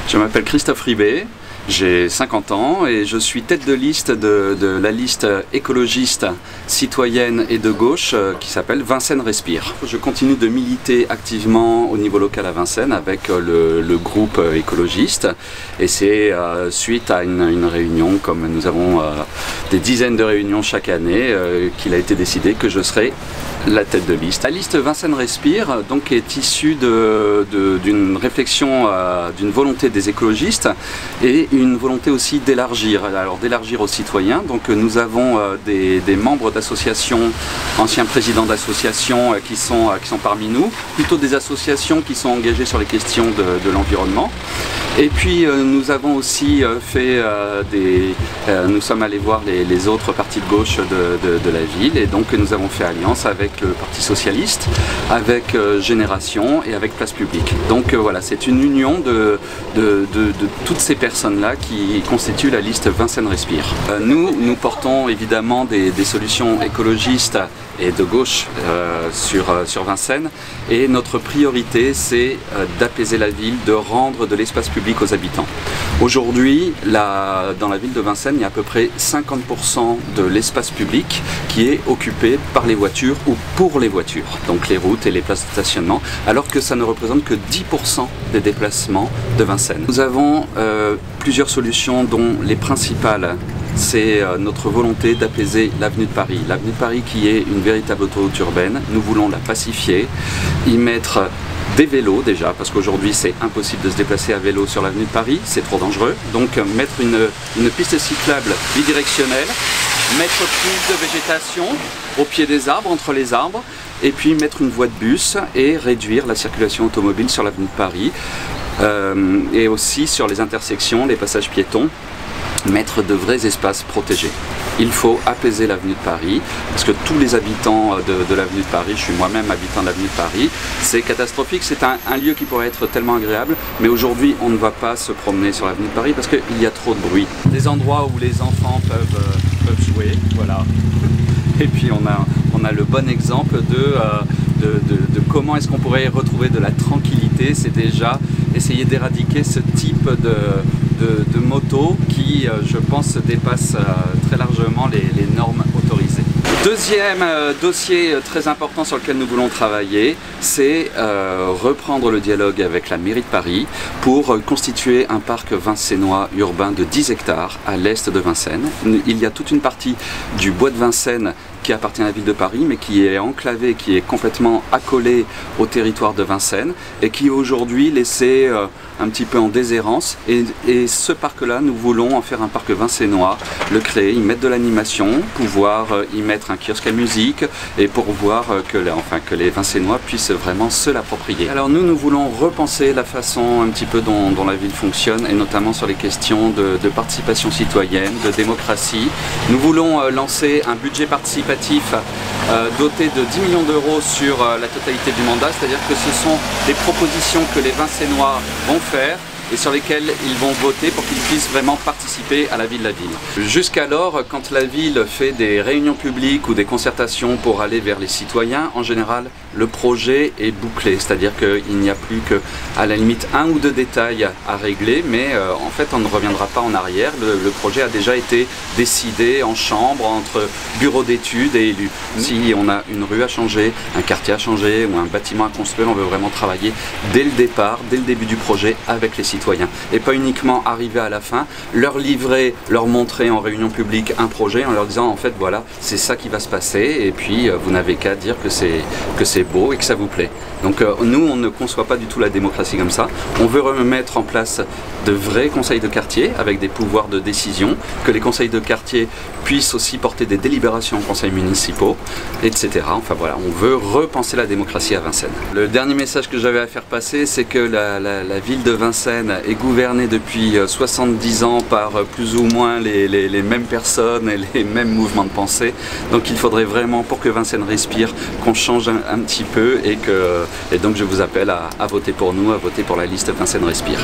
Je m'appelle Christophe Ribet, j'ai 50 ans et je suis tête de liste de la liste écologiste, citoyenne et de gauche qui s'appelle Vincennes Respire. Je continue de militer activement au niveau local à Vincennes avec le groupe écologiste et c'est suite à une réunion, comme nous avons des dizaines de réunions chaque année, qu'il a été décidé que je serai la tête de liste. La liste Vincennes Respire donc, est issue d'une réflexion, d'une volonté des écologistes et une volonté aussi d'élargir, aux citoyens. Donc nous avons des membres d'associations, anciens présidents d'associations qui sont parmi nous, plutôt des associations qui sont engagées sur les questions de l'environnement. Et puis nous avons aussi fait nous sommes allés voir les autres partis de gauche de la ville et donc nous avons fait alliance avec le Parti Socialiste, avec Génération et avec Place Publique. Donc voilà, c'est une union de toutes ces personnes-là qui constituent la liste Vincennes Respire. Nous portons évidemment des solutions écologistes et de gauche sur Vincennes et notre priorité c'est d'apaiser la ville, de rendre de l'espace public aux habitants. Aujourd'hui, dans la ville de Vincennes, il y a à peu près 50% de l'espace public qui est occupé par les voitures ou pour les voitures, donc les routes et les places de stationnement, alors que ça ne représente que 10% des déplacements de Vincennes. Nous avons plusieurs solutions dont les principales, c'est notre volonté d'apaiser l'avenue de Paris. L'avenue de Paris qui est une véritable autoroute urbaine, nous voulons la pacifier, y mettre des vélos déjà, parce qu'aujourd'hui c'est impossible de se déplacer à vélo sur l'avenue de Paris, c'est trop dangereux. Donc mettre une piste cyclable bidirectionnelle, mettre plus de végétation au pied des arbres, entre les arbres, et puis mettre une voie de bus et réduire la circulation automobile sur l'avenue de Paris et aussi sur les intersections, les passages piétons, mettre de vrais espaces protégés. Il faut apaiser l'avenue de Paris, parce que tous les habitants de l'avenue de Paris, je suis moi-même habitant de l'avenue de Paris, c'est catastrophique, c'est un lieu qui pourrait être tellement agréable, mais aujourd'hui on ne va pas se promener sur l'avenue de Paris parce qu'il y a trop de bruit. Des endroits où les enfants peuvent jouer, voilà. Et puis on a le bon exemple de comment est-ce qu'on pourrait retrouver de la tranquillité, c'est déjà essayer d'éradiquer ce type de moto qui, je pense, dépasse très largement les normes autorisées. Deuxième dossier très important sur lequel nous voulons travailler, c'est reprendre le dialogue avec la mairie de Paris pour constituer un parc vincennois urbain de 10 hectares à l'est de Vincennes. Il y a toute une partie du bois de Vincennes qui appartient à la ville de Paris, mais qui est enclavé, qui est complètement accolé au territoire de Vincennes et qui est aujourd'hui laissé un petit peu en déshérence. Et ce parc-là, nous voulons en faire un parc vincennois, le créer, y mettre de l'animation, pouvoir y mettre un kiosque à musique et pour voir que les Vincennois puissent vraiment se l'approprier. Alors nous voulons repenser la façon un petit peu dont la ville fonctionne et notamment sur les questions de participation citoyenne, de démocratie. Nous voulons lancer un budget participatif doté de 10 millions d'euros sur la totalité du mandat, c'est-à-dire que ce sont des propositions que les Vincennois vont faire et sur lesquels ils vont voter pour qu'ils puissent vraiment participer à la vie de la ville. Jusqu'alors, quand la ville fait des réunions publiques ou des concertations pour aller vers les citoyens, en général, le projet est bouclé, c'est-à-dire qu'il n'y a plus qu'à la limite un ou deux détails à régler, mais en fait on ne reviendra pas en arrière. Le projet a déjà été décidé en chambre entre bureaux d'études et élus. Si on a une rue à changer, un quartier à changer ou un bâtiment à construire, on veut vraiment travailler dès le départ, dès le début du projet avec les citoyens. Et pas uniquement arriver à la fin, leur livrer, leur montrer en réunion publique un projet en leur disant en fait voilà, c'est ça qui va se passer et puis vous n'avez qu'à dire que c'est beau et que ça vous plaît. Donc nous on ne conçoit pas du tout la démocratie comme ça. On veut remettre en place de vrais conseils de quartier avec des pouvoirs de décision, que les conseils de quartier puissent aussi porter des délibérations en conseils municipaux, etc. Enfin voilà, on veut repenser la démocratie à Vincennes. Le dernier message que j'avais à faire passer, c'est que la ville de Vincennes est gouvernée depuis 70 ans par plus ou moins les mêmes personnes et les mêmes mouvements de pensée. Donc il faudrait vraiment, pour que Vincennes respire, qu'on change un petit peu et donc je vous appelle à voter pour nous, à voter pour la liste Vincennes Respire.